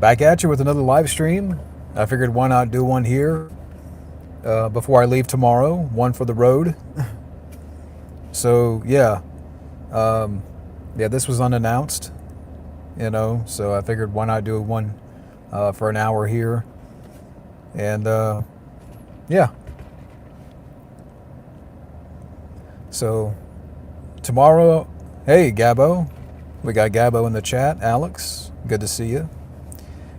Back at you with another live stream. I figured why not do one here before I leave tomorrow. One for the road. So yeah, yeah, this was unannounced, So I figured why not do one for an hour here, and yeah. So tomorrow, hey Gabbo, we got Gabbo in the chat. Alex, good to see you.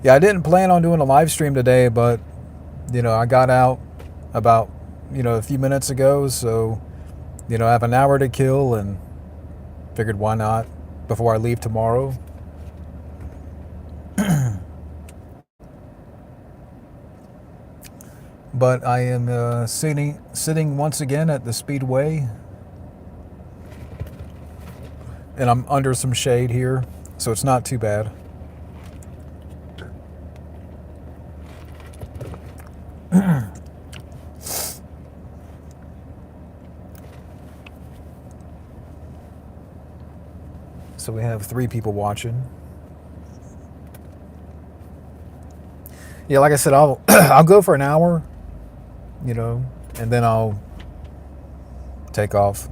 Yeah, I didn't plan on doing a live stream today, but I got out about a few minutes ago, so I have an hour to kill, and figured why not before I leave tomorrow. But I am sitting once again at the Speedway, and I'm under some shade here, so it's not too bad. So we have 3 people watching. Yeah, like I said, I'll I'll go for an hour, and then I'll take off.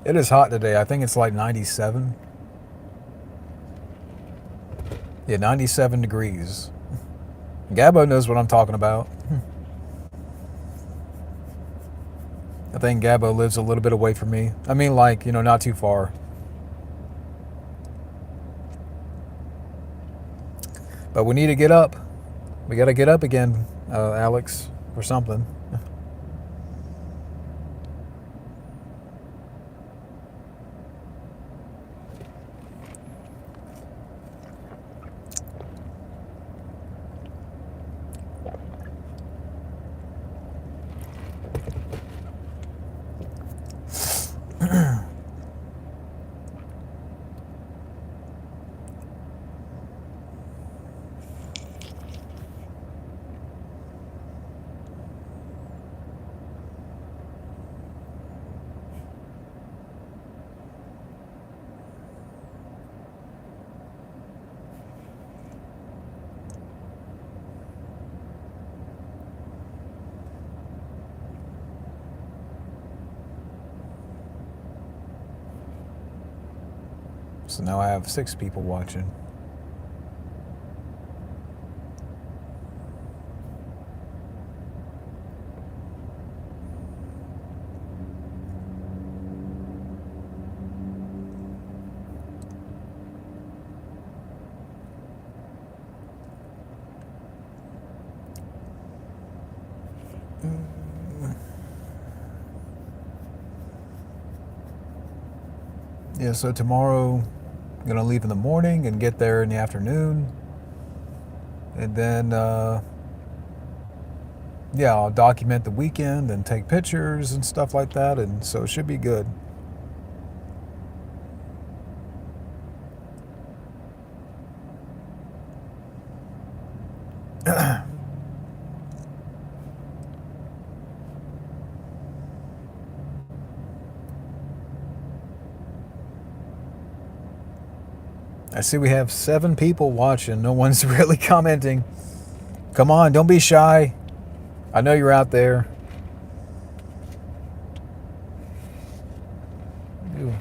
It is hot today. I think it's like 97. Yeah, 97 degrees. Gabbo knows what I'm talking about. I think Gabbo lives a little bit away from me. I mean, like, not too far. But we need to get up. We got to get up again, Alex, or something. So now I have 6 people watching. Yeah, so tomorrow I'm going to leave in the morning and get there in the afternoon. And then, yeah, I'll document the weekend and take pictures and stuff like that. And so it should be good. I see we have 7 people watching. No one's really commenting. Come on, don't be shy. I know you're out there. Ew.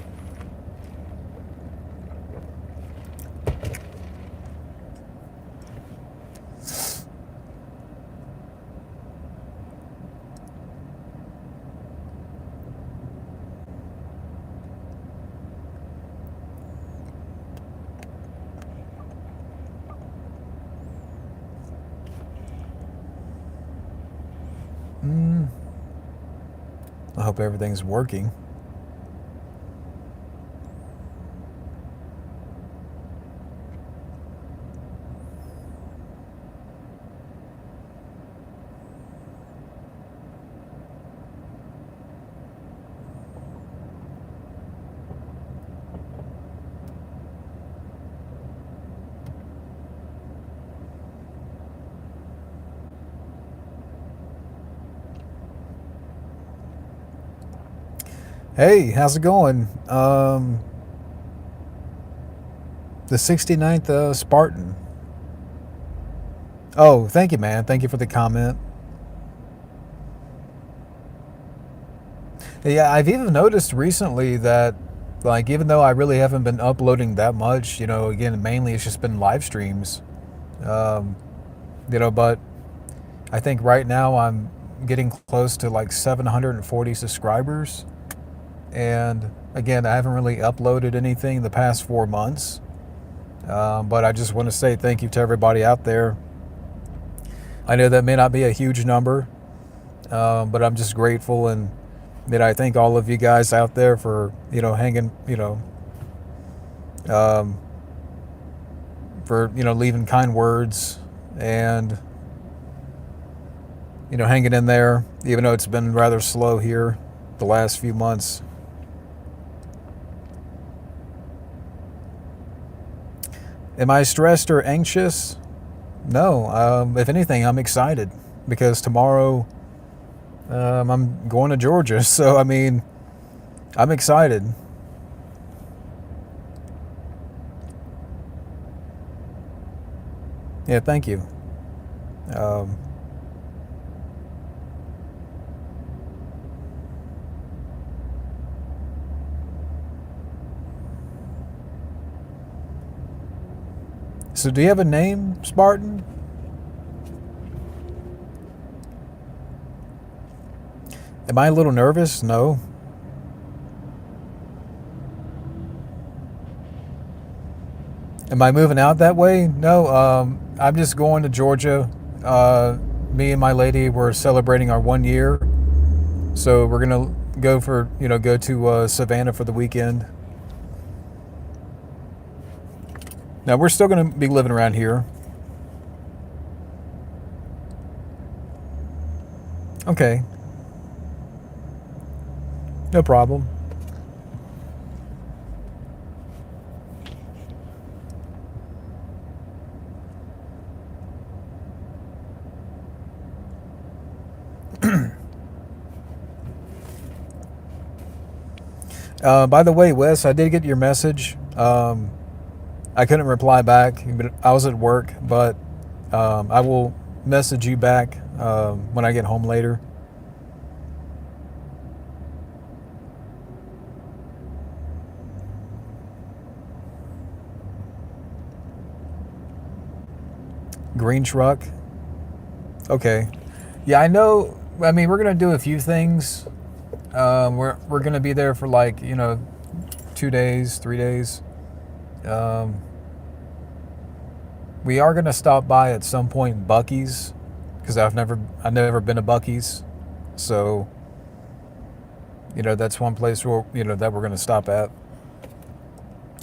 I hope everything's working. Hey, how's it going? The 69th Spartan. Oh, thank you, man. Thank you for the comment. Yeah, I've even noticed recently that, like, even though I really haven't been uploading that much, again, mainly it's just been live streams, um, but I think right now I'm getting close to like 740 subscribers. And again, I haven't really uploaded anything the past 4 months. But I just want to say thank you to everybody out there. I know that may not be a huge number, but I'm just grateful, and I thank all of you guys out there for hanging, um, for leaving kind words, and hanging in there, even though it's been rather slow here the last few months. Am I stressed or anxious? No. If anything, I'm excited because tomorrow I'm going to Georgia. So, I mean, I'm excited. Yeah, thank you. Um, so, do you have a name, Spartan? Am I a little nervous? No. Am I moving out that way? No. I'm just going to Georgia. Me and my lady were celebrating our 1 year, so we're gonna go to Savannah for the weekend. Now we're still gonna be living around here. Okay, no problem. By the way, Wes, I did get your message. I couldn't reply back, but I was at work. But I will message you back when I get home later. Green truck. Okay. Yeah, I know. I mean, we're gonna do a few things. We're gonna be there for like 2 days, 3 days. Um, we are gonna stop by at some point Bucky's because I've never been to Bucky's, so that's one place where that we're gonna stop at.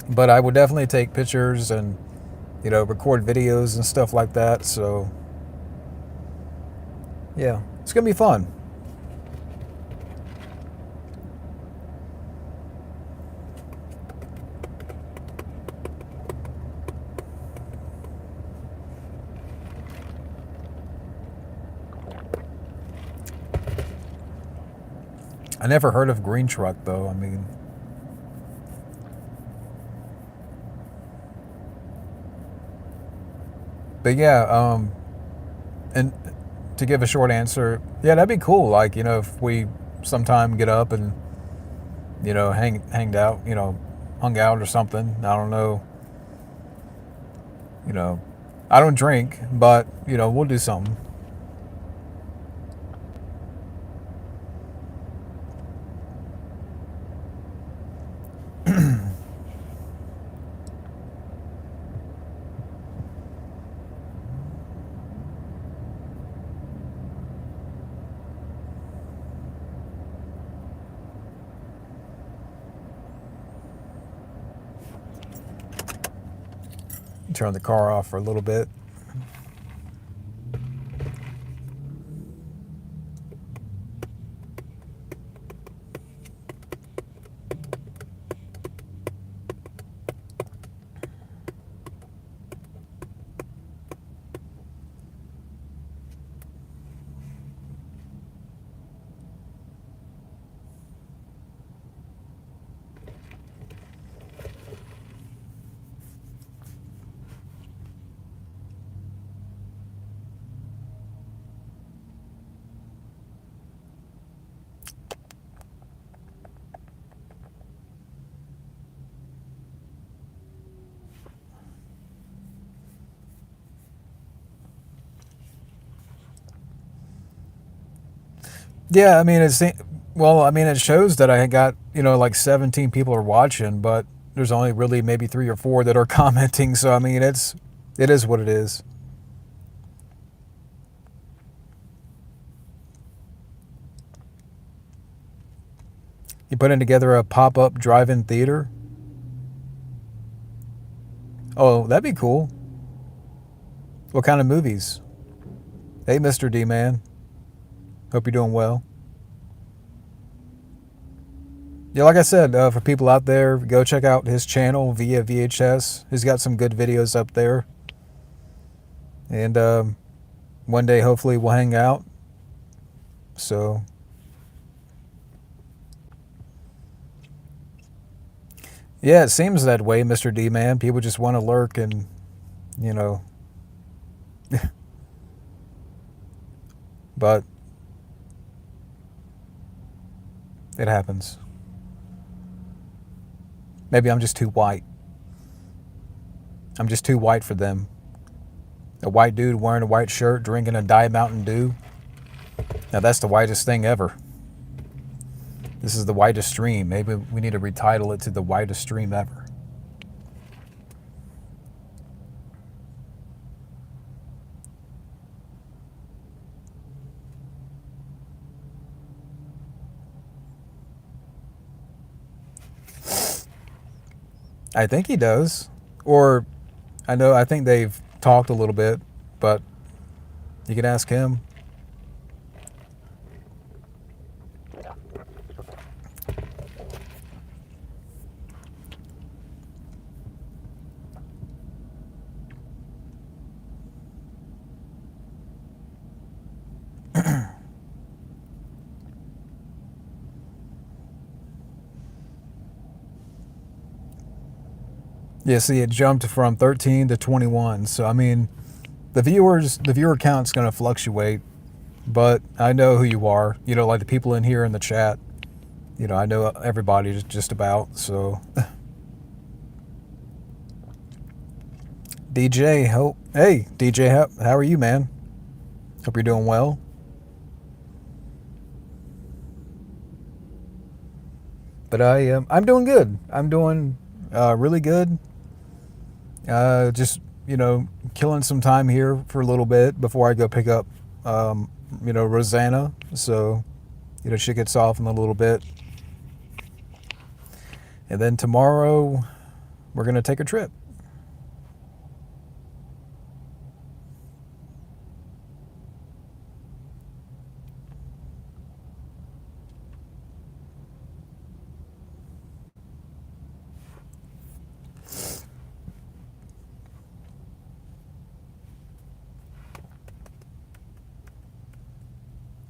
But I would definitely take pictures and record videos and stuff like that. So yeah, it's gonna be fun. I never heard of Green Truck though. I mean, but yeah, and to give a short answer, yeah, that'd be cool. Like if we sometime get up and hanged out, hung out or something. I don't know. You know, I don't drink, but we'll do something. Turn the car off for a little bit. Yeah, I mean, well, I mean, it shows that I got, like 17 people are watching, but there's only really maybe 3 or 4 that are commenting. So, I mean, it is what it is. You putting together a pop up drive in theater? Oh, that'd be cool. What kind of movies? Hey, Mr. D Man. Hope you're doing well. Yeah, like I said, for people out there, go check out his channel via VHS. He's got some good videos up there. And one day, hopefully, we'll hang out. So, yeah, it seems that way, Mr. D Man. People just want to lurk and, you know, but it happens. Maybe I'm just too white. I'm just too white for them. A white dude wearing a white shirt, drinking a Diet Mountain Dew. Now, that's the whitest thing ever. This is the whitest stream. Maybe we need to retitle it to the whitest stream ever. I think he does. Or I think they've talked a little bit, but you can ask him. Yeah, see, it jumped from 13 to 21. So, I mean, the viewer count's going to fluctuate, but I know who you are. Like the people in here in the chat. I know everybody just about. So, DJ, hey, DJ, how are you, man? Hope you're doing well. But I'm doing good. I'm doing really good. Just killing some time here for a little bit before I go pick up Rosanna. So she gets off in a little bit, and then tomorrow we're gonna take a trip.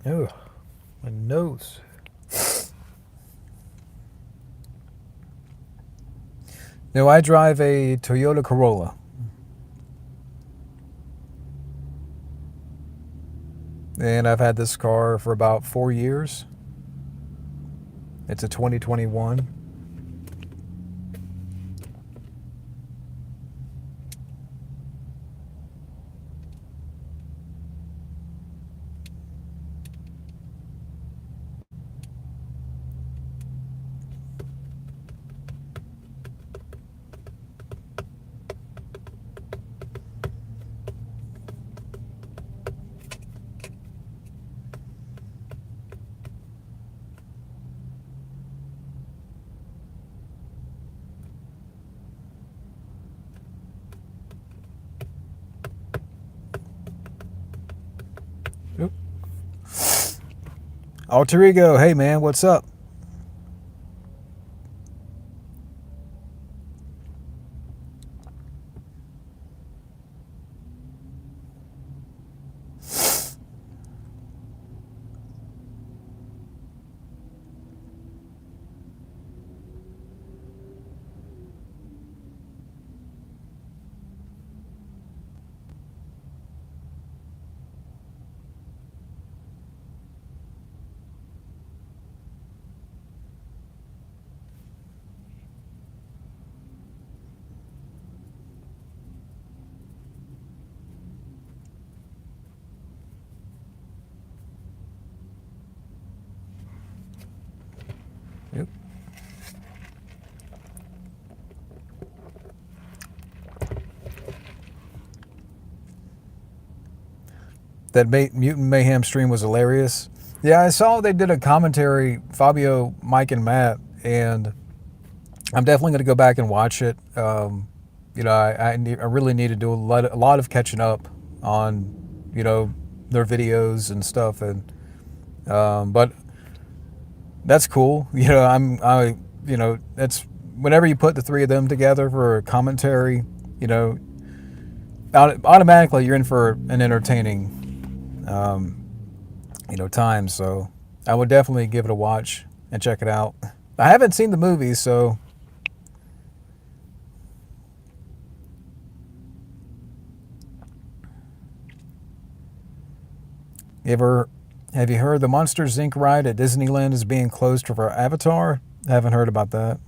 Oh, my nose. No, I drive a Toyota Corolla. And I've had this car for about 4 years. It's a 2021. Oop. Alter Ego, hey man, what's up? that Mutant Mayhem stream was hilarious. Yeah, I saw they did a commentary, Fabio, Mike, and Matt, and I'm definitely going to go back and watch it. I really need to do a lot of catching up on, their videos and stuff, and but that's cool. That's whenever you put the three of them together for a commentary, automatically you're in for an entertaining, time. So I would definitely give it a watch and check it out. I haven't seen the movie, so have you heard the Monsters Inc. ride at Disneyland is being closed for Avatar? I haven't heard about that.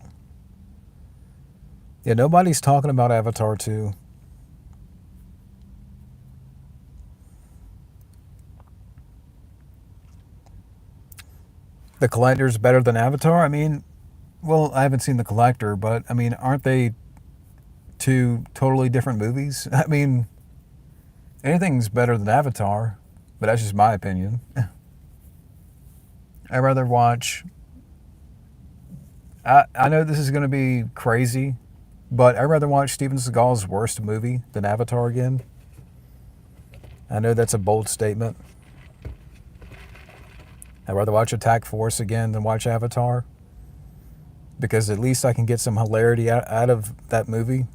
Yeah, nobody's talking about Avatar 2. The Collector's better than Avatar? I mean, well, I haven't seen The Collector, but I mean, aren't they two totally different movies? I mean, anything's better than Avatar, but that's just my opinion. I'd rather watch... I know this is going to be crazy, but I'd rather watch Steven Seagal's worst movie than Avatar again. I know that's a bold statement. I'd rather watch Attack Force again than watch Avatar, because at least I can get some hilarity out of that movie.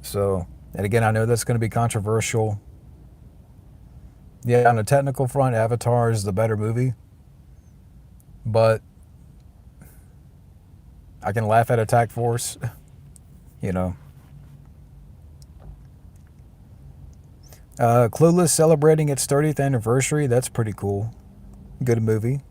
So, and again, I know that's going to be controversial. Yeah, on a technical front, Avatar is the better movie, but I can laugh at Attack Force, Clueless celebrating its 30th anniversary. That's pretty cool. Good movie.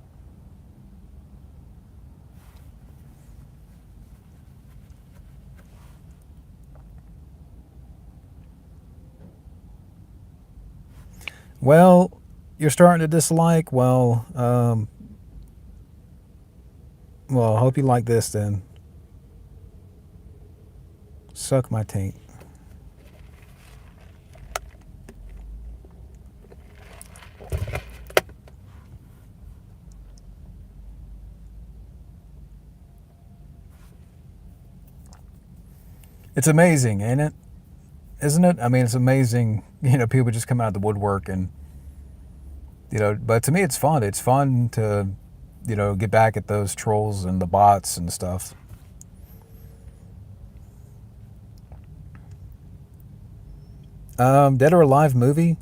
Well, you're starting to dislike. Well, I hope you like this then. Suck my taint. It's amazing, ain't it? Isn't it? I mean, it's amazing. People just come out of the woodwork and, but to me, it's fun. It's fun to, get back at those trolls and the bots and stuff. Dead or Alive movie.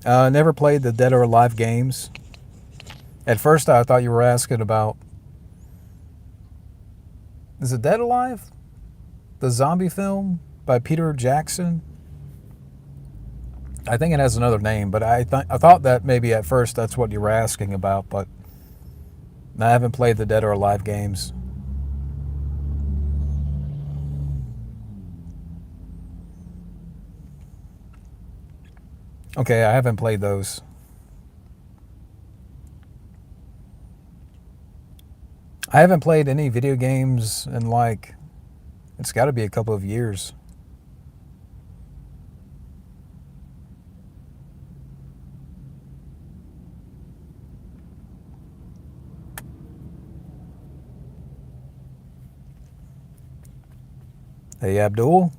Never played the Dead or Alive games. At first, I thought you were asking about... Is it Dead Alive? The zombie film by Peter Jackson? I think it has another name, but I thought that maybe at first that's what you were asking about, but I haven't played the Dead or Alive games. Okay, I haven't played those. I haven't played any video games in it's got to be a couple of years. Hey, Abdul.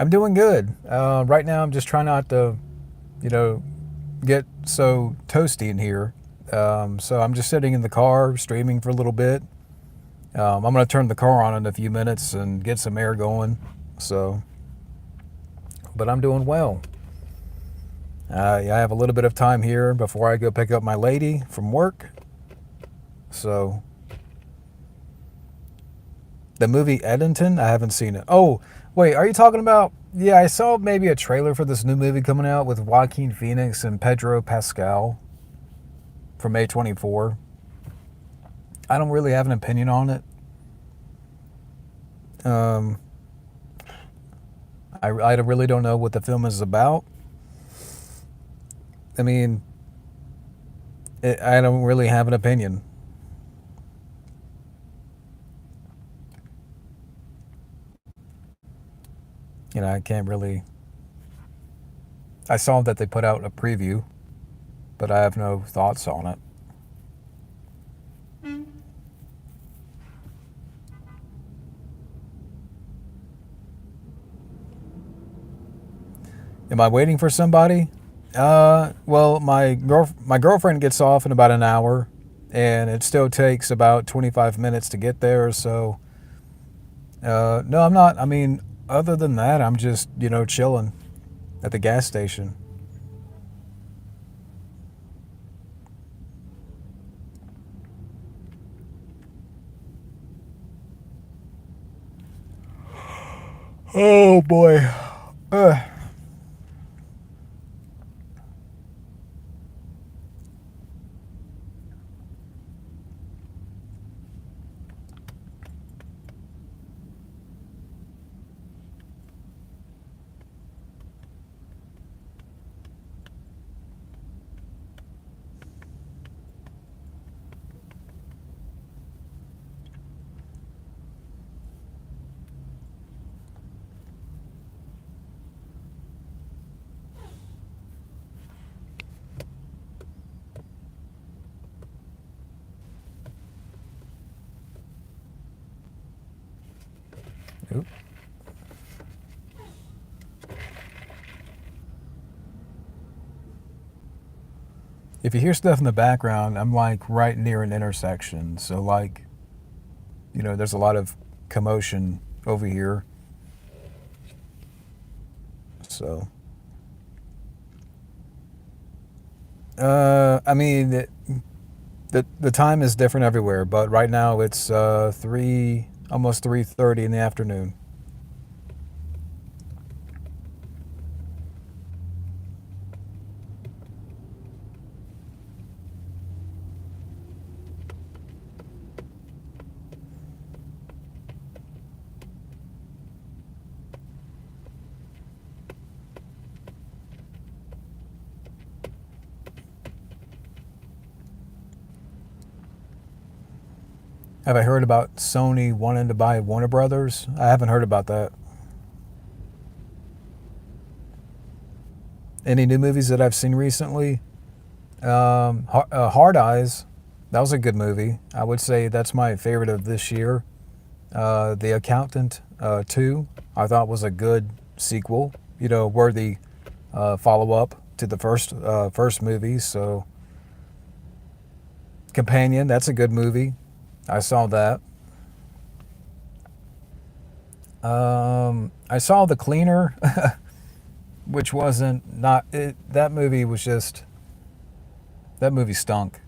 I'm doing good. Right now, I'm just trying not to, get so toasty in here. So I'm just sitting in the car, streaming for a little bit. I'm going to turn the car on in a few minutes and get some air going. So, but I'm doing well. I have a little bit of time here before I go pick up my lady from work. So, the movie Eddington, I haven't seen it. Oh, Wait, are you talking about? Yeah, I saw maybe a trailer for this new movie coming out with Joaquin Phoenix and Pedro Pascal for May 24. I don't really have an opinion on it. Um, I really don't know what the film is about. I mean, I don't really have an opinion. I can't really. I saw that they put out a preview, but I have no thoughts on it. Am I waiting for somebody? Well, my girlfriend gets off in about an hour, and it still takes about 25 minutes to get there. So, no, I'm not. I mean, other than that, I'm just chilling at the gas station. Oh boy. Uh, oop. If you hear stuff in the background, I'm like right near an intersection, so like there's a lot of commotion over here. So, I mean, the time is different everywhere, but right now it's 3 almost 3:30 in the afternoon. Have I heard about Sony wanting to buy Warner Brothers? I haven't heard about that. Any new movies that I've seen recently? Hard Eyes. That was a good movie. I would say that's my favorite of this year. The Accountant 2, I thought was a good sequel. Worthy follow up to the first movie. So, Companion, that's a good movie. I saw that. I saw The Cleaner, which wasn't not it. That movie was just that movie stunk.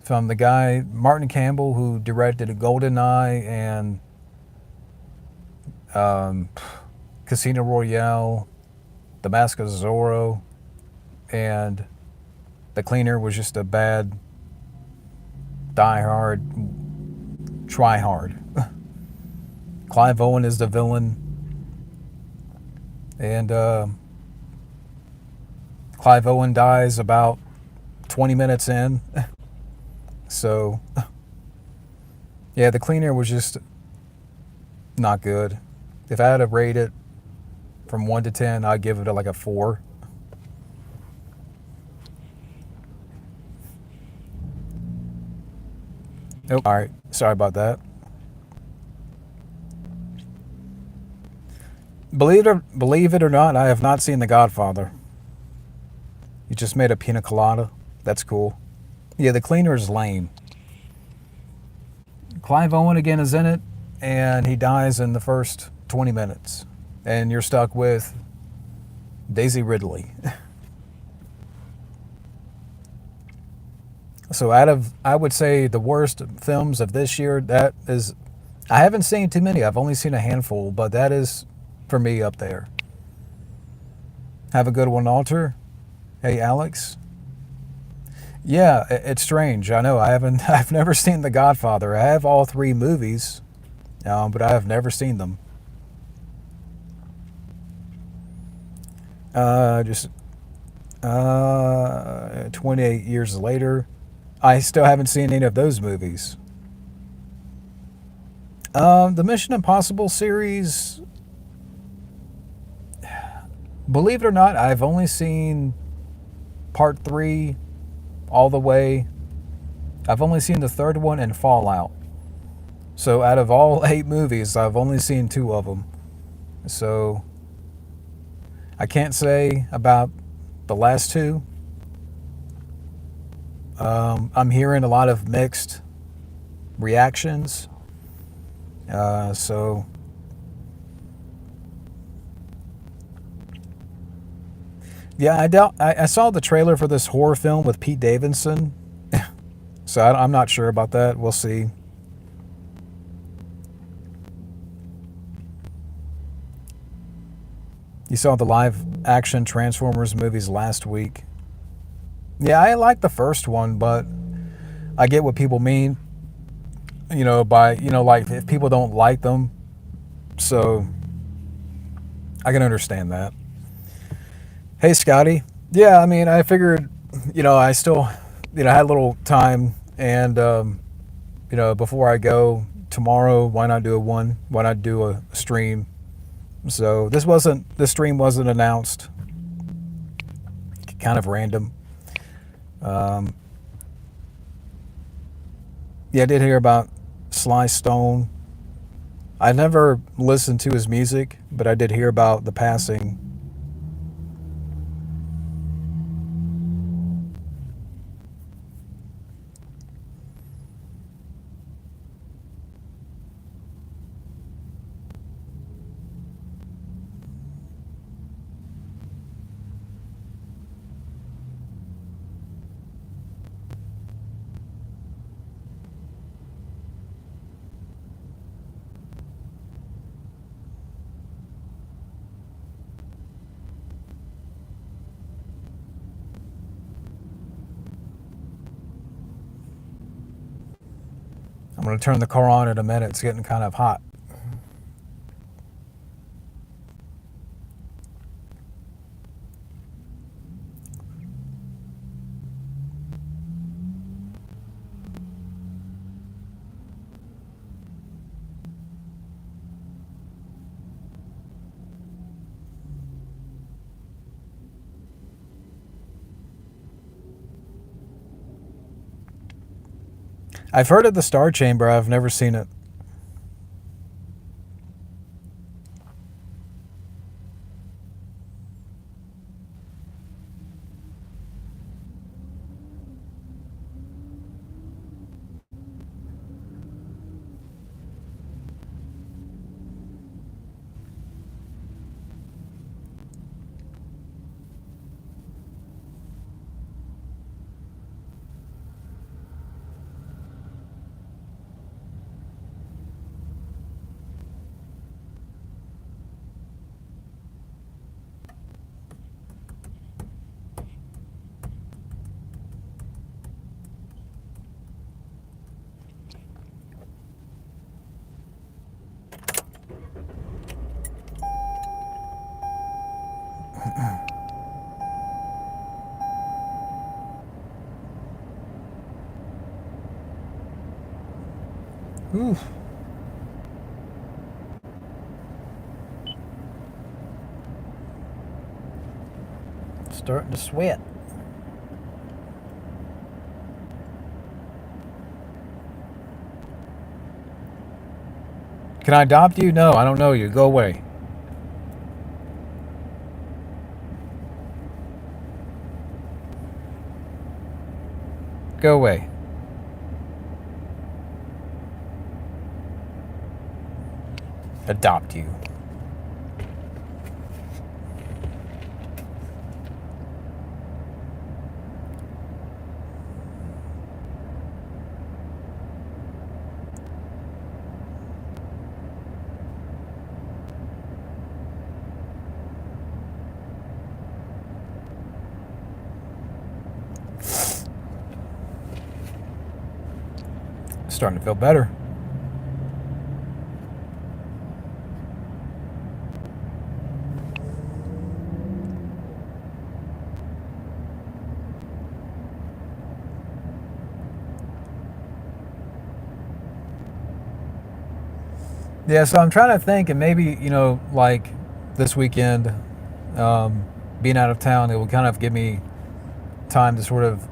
From the guy Martin Campbell who directed GoldenEye and um, Casino Royale, The Mask of Zorro, and The Cleaner was just a bad, die hard, try hard. Clive Owen is the villain, and Clive Owen dies about 20 minutes in. So, yeah, The Cleaner was just not good. If I had to rate it from 1 to 10, I'd give it like a 4. Nope. All right. Sorry about that. Believe it or not, I have not seen The Godfather. You just made a pina colada. That's cool. Yeah, The Cleaner is lame. Clive Owen again is in it, and he dies in the first 20 minutes. And you're stuck with Daisy Ridley. So out of, I would say, the worst films of this year, that is I haven't seen too many. I've only seen a handful, but that is for me up there. Have a good one, Alter. Hey, Alex. Yeah, it's strange. I know. I haven't. I've never seen The Godfather. I have all three movies, but I have never seen them. Just 28 years later, I still haven't seen any of those movies. The Mission Impossible series, believe it or not, I've only seen part three all the way. I've only seen the third one and Fallout. So out of all 8 movies, I've only seen 2 of them. So I can't say about the last two. I'm hearing a lot of mixed reactions. So yeah, I saw the trailer for this horror film with Pete Davidson. So I'm not sure about that. We'll see. You saw the live action Transformers movies last week. Yeah, I like the first one, but I get what people mean. By like if people don't like them, so I can understand that. Hey, Scotty. Yeah, I mean, I figured, I still, had a little time, and before I go tomorrow, why not do a one? Why not do a stream? So this stream wasn't announced. Kind of random. Um, yeah, I did hear about Sly Stone. I never listened to his music, but I did hear about the passing. I'm going to turn the car on in a minute. It's getting kind of hot. I've heard of the Star Chamber. I've never seen it. Ooh. Starting to sweat. Can I adopt you? No, I don't know you. Go away. Go away. Adopt you. Starting to feel better. Yeah, so I'm trying to think, and maybe, like this weekend, um, being out of town, it will kind of give me time to sort of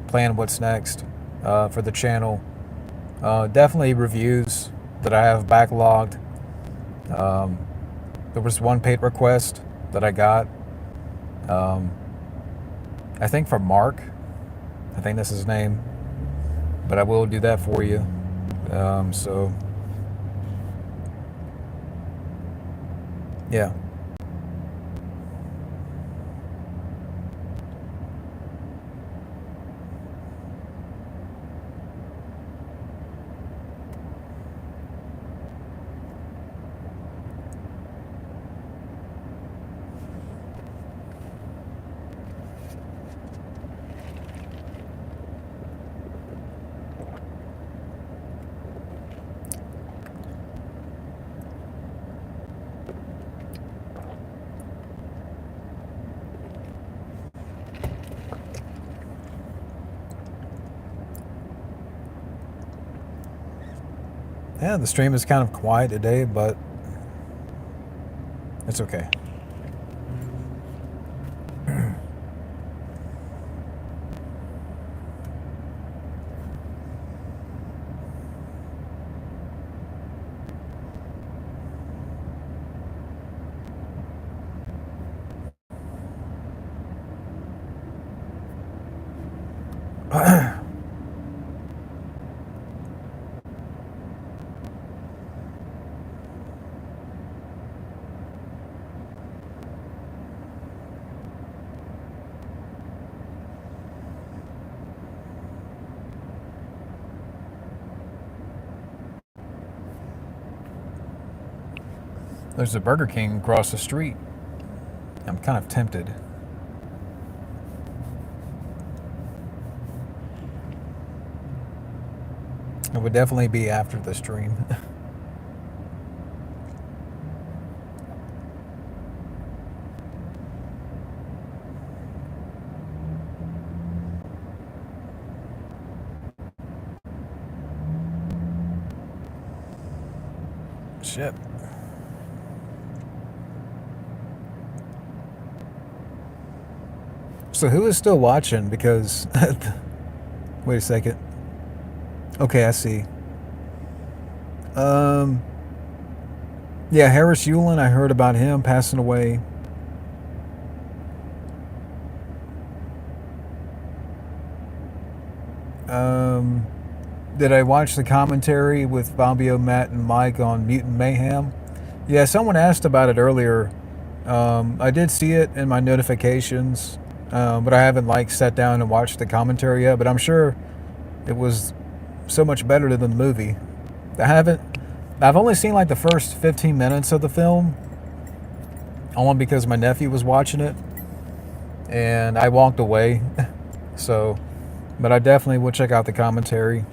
plan what's next for the channel. Definitely reviews that I have backlogged. Um, there was one paid request that I got, um, I think from Mark. I think that's his name, but I will do that for you. So, yeah. Yeah, the stream is kind of quiet today, but it's okay. There's a Burger King across the street. I'm kind of tempted. It would definitely be after the stream. Shit. So who is still watching? Because wait a second. Okay, I see. Um, yeah, Harris Yulin. I heard about him passing away. Um, did I watch the commentary with Fabio, Matt, and Mike on Mutant Mayhem? Yeah, someone asked about it earlier. I did see it in my notifications, but I haven't sat down and watched the commentary yet. But I'm sure it was so much better than the movie. I haven't. I've only seen the first 15 minutes of the film, only because my nephew was watching it, and I walked away. So, but I definitely will check out the commentary.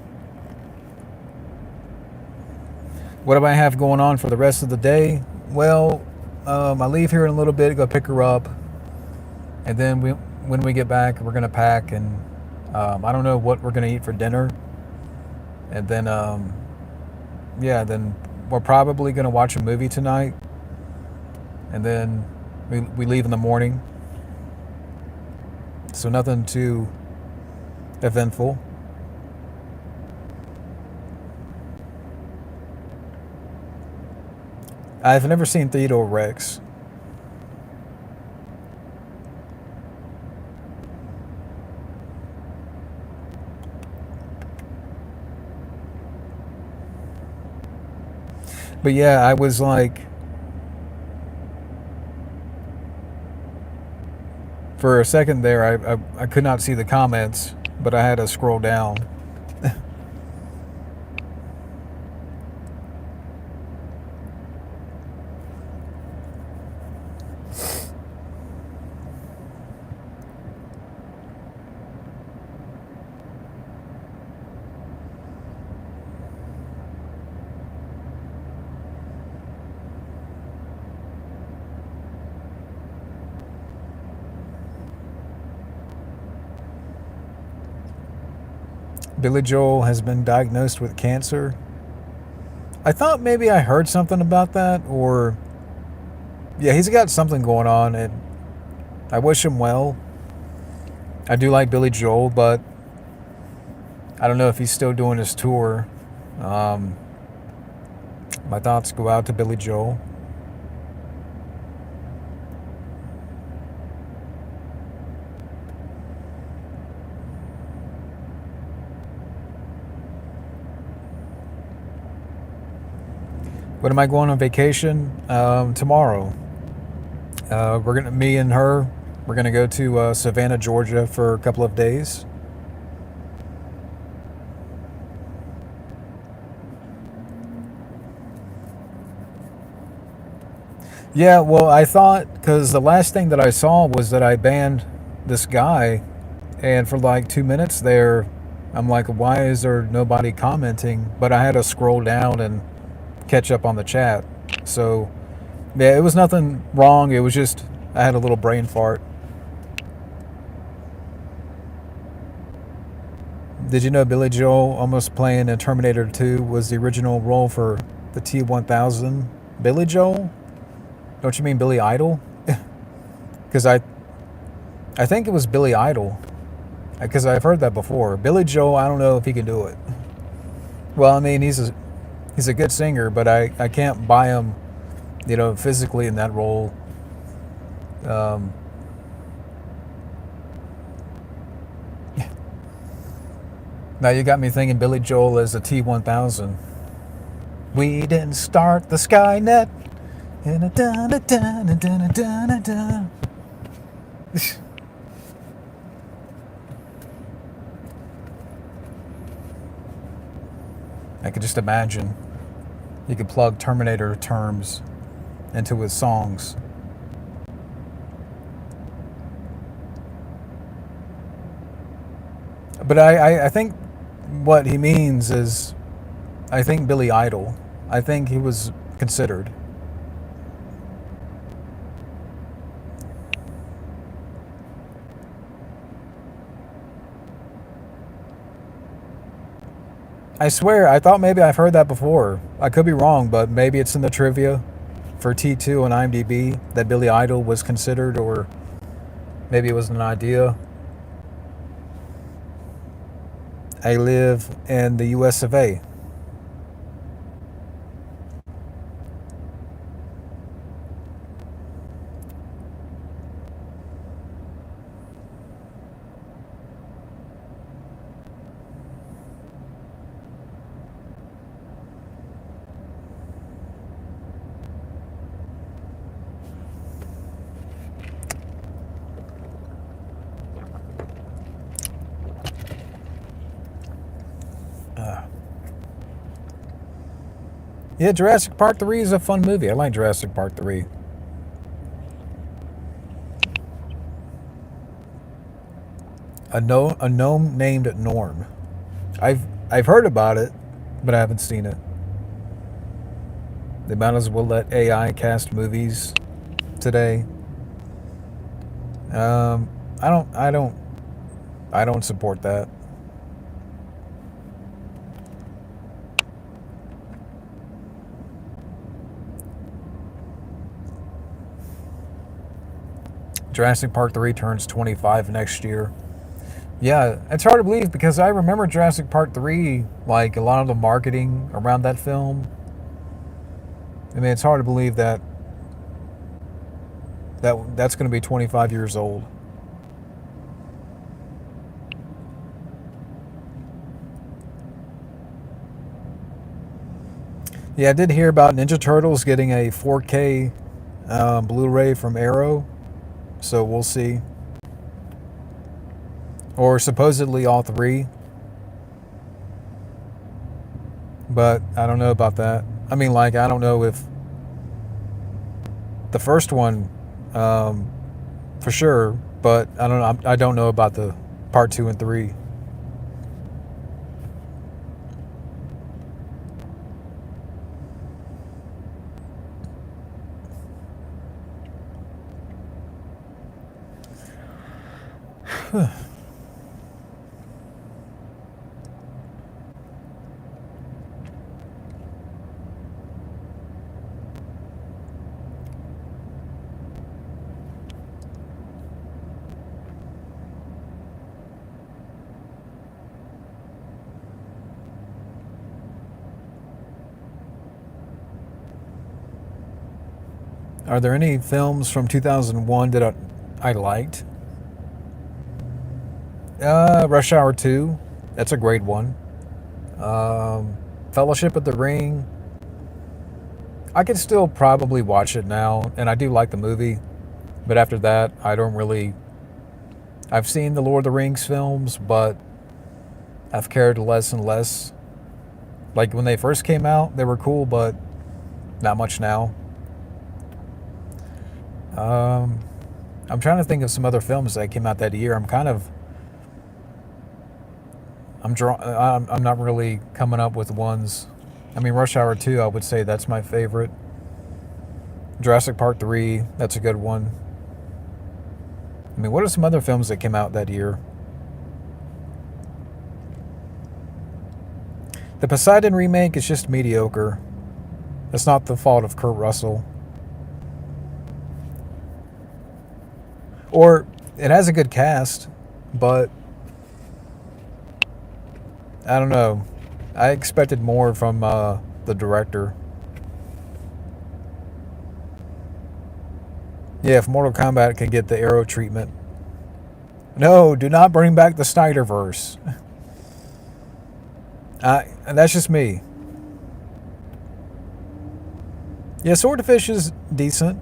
What do I have going on for the rest of the day? Well, I leave here in a little bit, go pick her up, and then when we get back, we're gonna pack, and I don't know what we're gonna eat for dinner, and then yeah, then we're probably gonna watch a movie tonight, and then we leave in the morning. So nothing too eventful. I've never seen Theodore Rex. But yeah, I was for a second there, I could not see the comments, but I had to scroll down. Billy Joel has been diagnosed with cancer. I thought maybe I heard something about that, or yeah, he's got something going on, and I wish him well. I do like Billy Joel, but I don't know if he's still doing his tour. Um, my thoughts go out to Billy Joel. When am I going on vacation? Tomorrow. Me and her, we're gonna go to Savannah, Georgia, for a couple of days. Yeah, well, I thought because the last thing that I saw was that I banned this guy, and for like 2 minutes there, I'm like, why is there nobody commenting? But I had to scroll down and catch up on the chat. So, yeah, it was nothing wrong. It was just I had a little brain fart. Did you know Billy Joel, almost playing in Terminator 2, was the original role for the T-1000? Billy Joel? Don't you mean Billy Idol? Because I think it was Billy Idol. Because I've heard that before. Billy Joel, I don't know if he can do it. Well, I mean, he's a good singer, but I can't buy him, physically in that role. Um, Now you got me thinking Billy Joel as a T-1000. We didn't start the Skynet. I could just imagine he could plug Terminator terms into his songs. But I think what he means is, I think Billy Idol. I think he was considered. I swear, I thought maybe I've heard that before. I could be wrong, but maybe it's in the trivia for T2 on IMDb that Billy Idol was considered, or maybe it was an idea. I live in the US of A. Yeah, Jurassic Park 3 is a fun movie. I like Jurassic Park 3. A gnome named Norm. I've heard about it, but I haven't seen it. They might as well let AI cast movies today. Um, I don't I don't I don't support that. Jurassic Park 3 turns 25 next year. Yeah, it's hard to believe because I remember Jurassic Park 3, like a lot of the marketing around that film. I mean, it's hard to believe that's going to be 25 years old. Yeah, I did hear about Ninja Turtles getting a 4K Blu-ray from Arrow, so we'll see. Or supposedly all three, but I don't know about that. I mean, like, I don't know if the first one um, for sure, but I don't know. I don't know about the part 2 and 3. Are there any films from 2001 that I liked? Rush Hour 2. That's a great one. Fellowship of the Ring. I could still probably watch it now, and I do like the movie. But after that, I don't really. I've seen the Lord of the Rings films, but I've cared less and less. Like when they first came out, they were cool, but not much now. Um, I'm trying to think of some other films that came out that year. I'm not really coming up with ones. I mean, Rush Hour 2, I would say that's my favorite. Jurassic Park 3, that's a good one. I mean, what are some other films that came out that year? The Poseidon remake is just mediocre. It's not the fault of Kurt Russell. Or it has a good cast, but I don't know. I expected more from the director. Yeah, if Mortal Kombat could get the arrow treatment. No, do not bring back the Snyderverse. That's just me. Yeah, Swordfish is decent.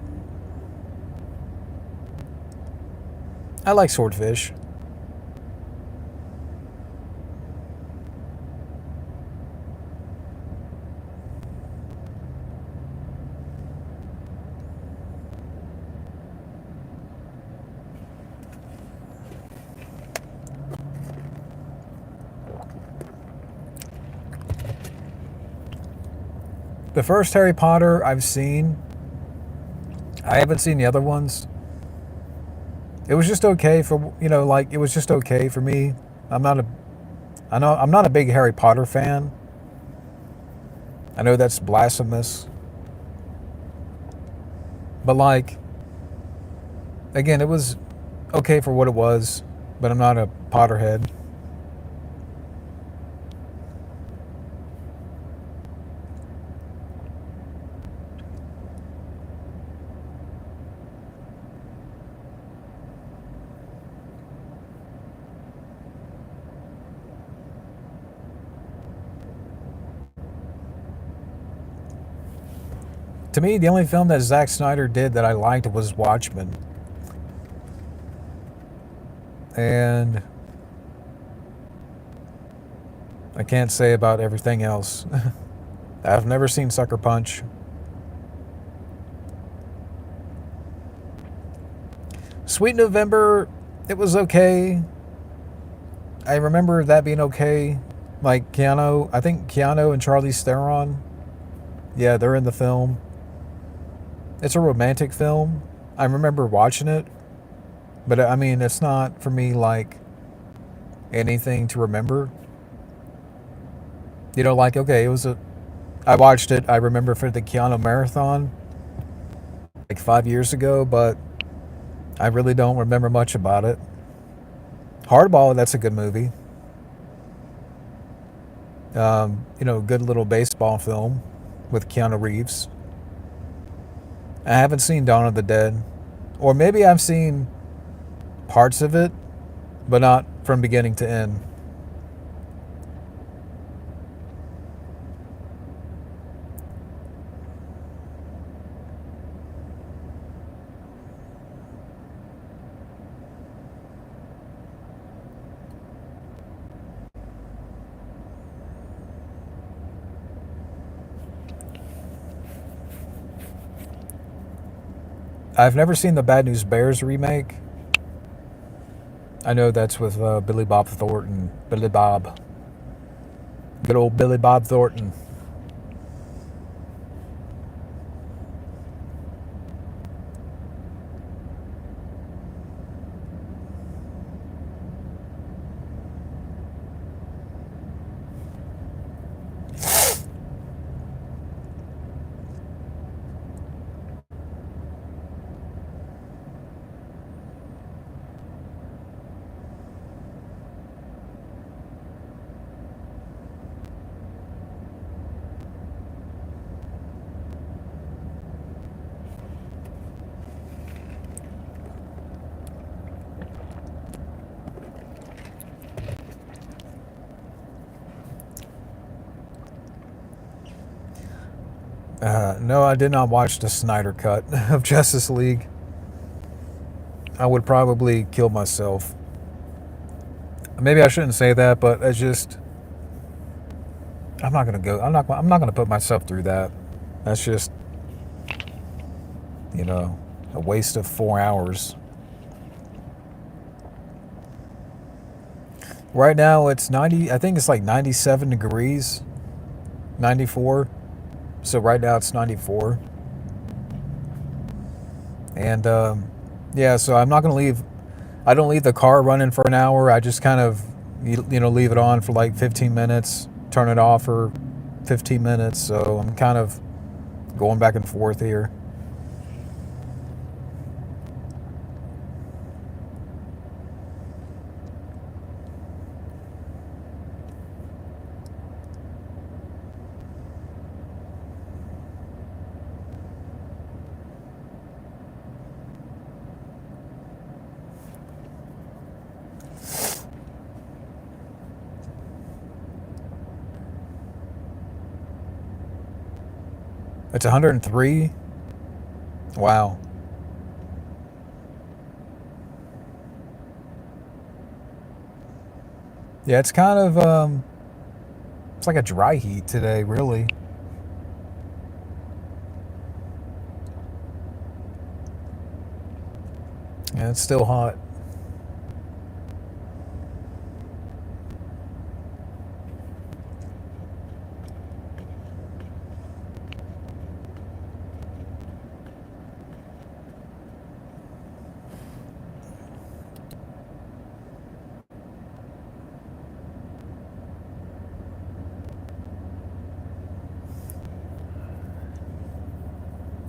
I like Swordfish. The first Harry Potter I've seen. I haven't seen the other ones. It was just okay for like it was just okay for me. I'm not a I know I'm not a big Harry Potter fan. I know that's blasphemous, but like again, it was okay for what it was. But I'm not a Potterhead. To me, the only film that Zack Snyder did that I liked was Watchmen, and I can't say about everything else. I've never seen Sucker Punch. Sweet November, it was okay. I remember that being okay. Like Keanu, I think Keanu and Charlize Theron. Yeah, they're in the film. It's a romantic film. I remember watching it, but I mean, it's not for me like anything to remember. Like okay, it was a. I watched it. I remember for the Keanu marathon like 5 years ago, but I really don't remember much about it. Hardball, that's a good movie. Good little baseball film with Keanu Reeves. I haven't seen Dawn of the Dead, or maybe I've seen parts of it, but not from beginning to end. I've never seen the Bad News Bears remake. I know that's with Billy Bob Thornton. Billy Bob. Good old Billy Bob Thornton. No, I did not watch the Snyder cut of Justice League. I would probably kill myself. Maybe I shouldn't say that, but it's just I'm not gonna go. I'm not gonna put myself through that. That's just you know a waste of 4 hours. Right now it's 90. I think it's like 97 degrees, 94. So right now it's 94, and yeah. So I'm not gonna leave. I don't leave the car running for an hour. I just kind of leave it on for like 15 minutes, turn it off for 15 minutes. So I'm kind of going back and forth here. It's 103. Wow. Yeah, it's kind of it's like a dry heat today, really. Yeah, it's still hot.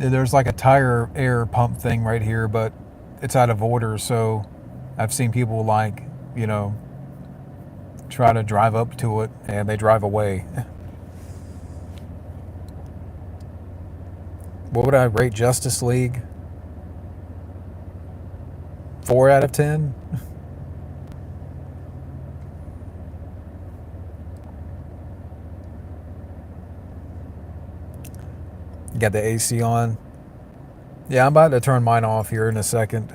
There's like a tire air pump thing right here, but it's out of order. So I've seen people like, you know, try to drive up to it and they drive away. What would I rate Justice League? 4 out of 10? You got the AC on. Yeah, I'm about to turn mine off here in a second.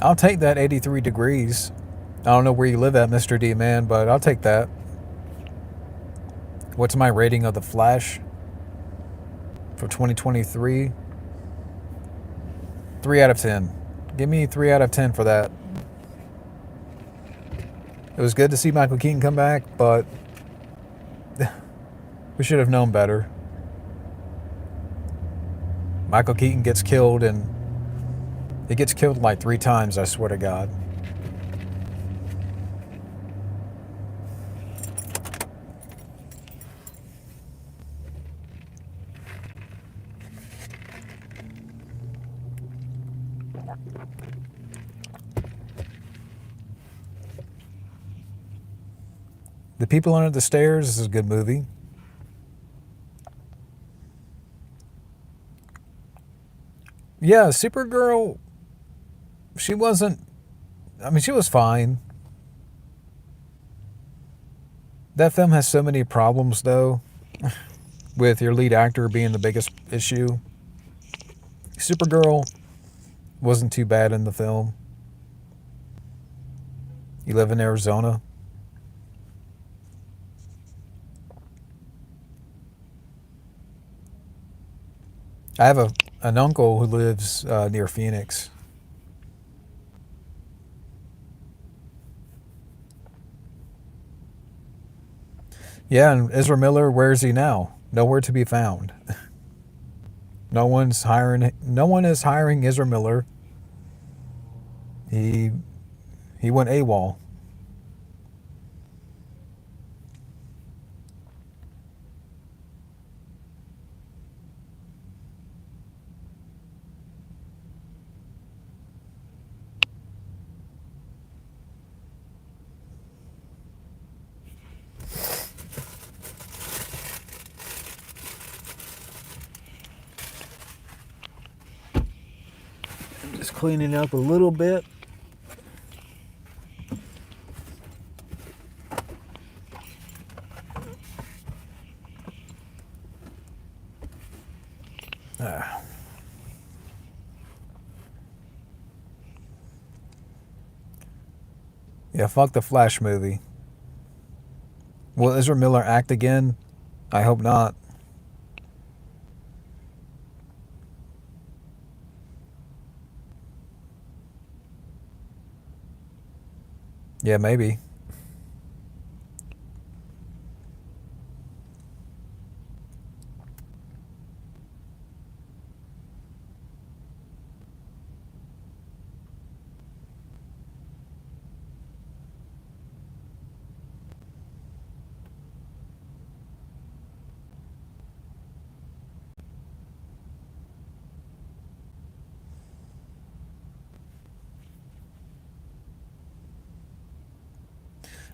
I'll take that 83 degrees. I don't know where you live at, Mr. D Man, but I'll take that. What's my rating of The Flash for 2023? 3 out of 10. Give me 3 out of 10 for that. It was good to see Michael Keaton come back, but we should have known better. Michael Keaton gets killed, and he gets killed like 3 times, I swear to God. The People Under the Stairs is a good movie. Yeah, Supergirl, she wasn't. I mean, she was fine. That film has so many problems, though, with your lead actor being the biggest issue. Supergirl wasn't too bad in the film. You live in Arizona. I have an uncle who lives near Phoenix. Yeah, and Ezra Miller, where is he now? Nowhere to be found. No one's hiring. No one is hiring Ezra Miller. He he went AWOL. Just cleaning up a little bit. Yeah, fuck the Flash movie. Will Ezra Miller act again? I hope not. Yeah, maybe.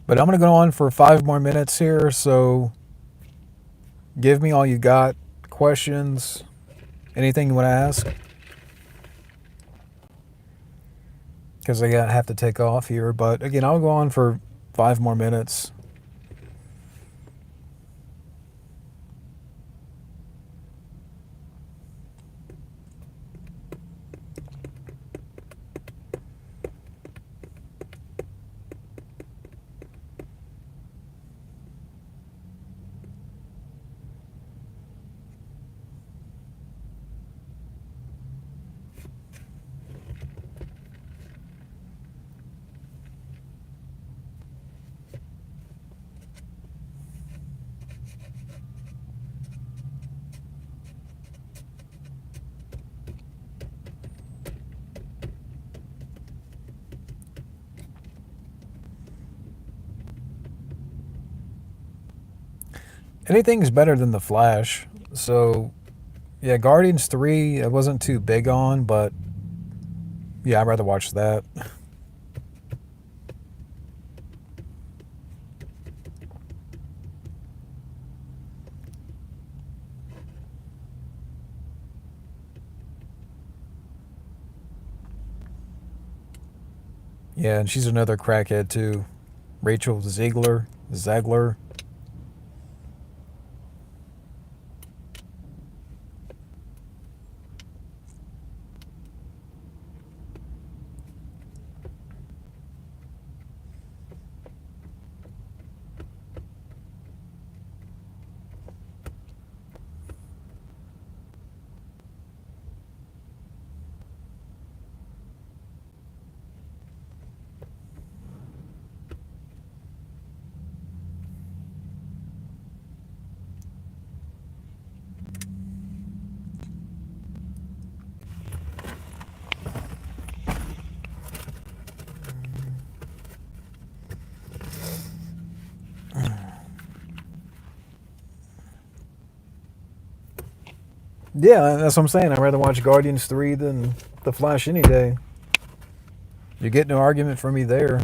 But I'm going to go on for 5 more minutes here, so give me all you got. Questions, anything you want to ask? Because I have to take off here. But again, I'll go on for 5 more minutes. Anything's better than The Flash. So, yeah, Guardians 3, I wasn't too big on, but yeah, I'd rather watch that. Yeah, and she's another crackhead too. Rachel Zegler. Yeah, that's what I'm saying. I'd rather watch Guardians 3 than The Flash any day. You get no argument from me there.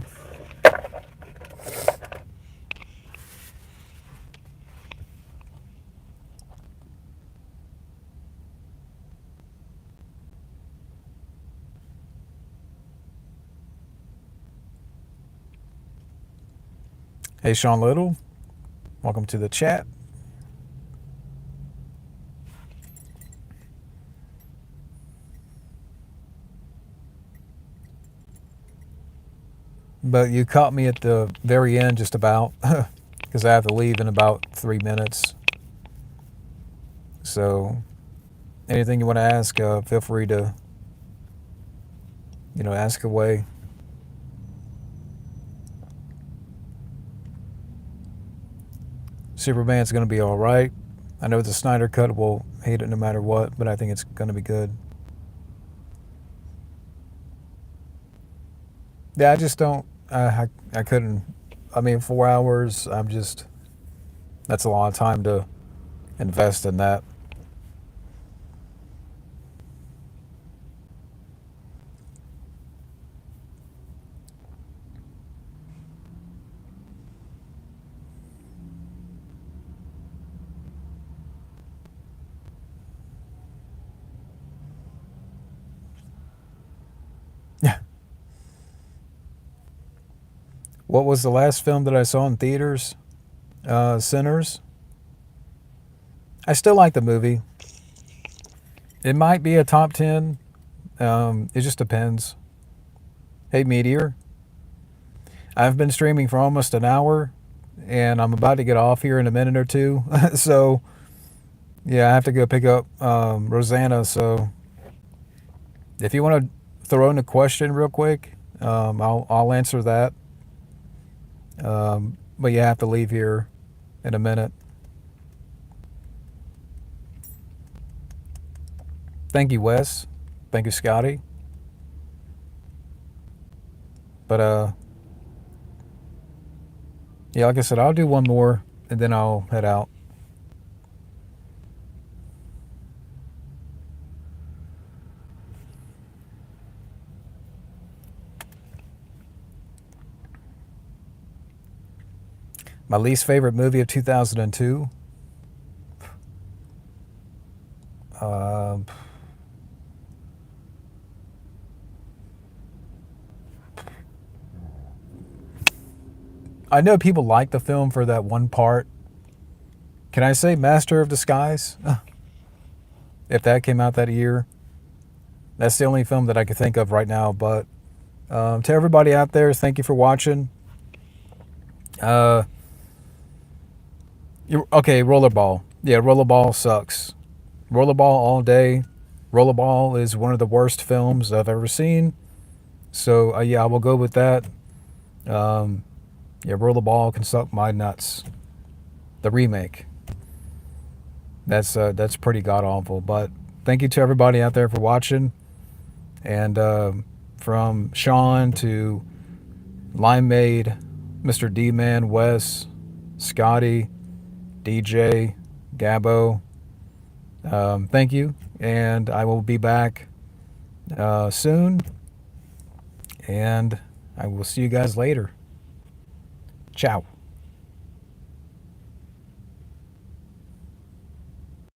Hey, Sean Little. Welcome to the chat. But you caught me at the very end just about because I have to leave in about 3 minutes. So anything you want to ask, feel free to, ask away. Superman's going to be all right. I know the Snyder Cut will hate it no matter what, but I think it's going to be good. Yeah, I just don't. I couldn't. I mean, 4 hours. That's a lot of time to invest in that. What was the last film that I saw in theaters? Sinners. I still like the movie. It might be a top 10. It just depends. Hey, Meteor. I've been streaming for almost an hour, and I'm about to get off here in a minute or two. So, yeah, I have to go pick up Rosanna. So, if you want to throw in a question real quick, I'll answer that. But you have to leave here in a minute. Thank you, Wes. Thank you, Scotty. But yeah, like I said, I'll do one more and then I'll head out. My least favorite movie of 2002. I know people like the film for that one part. Can I say Master of Disguise? If that came out that year. That's the only film that I could think of right now. But to everybody out there, thank you for watching. Okay, Rollerball. Yeah, Rollerball sucks. Rollerball all day. Rollerball is one of the worst films I've ever seen. So yeah, I will go with that. Yeah, Rollerball can suck my nuts. The remake. That's pretty god awful. But thank you to everybody out there for watching. And from Sean to Limeade, Mr. D-Man, Wes, Scotty, DJ, Gabbo. Thank you, and I will be back soon, and I will see you guys later. Ciao.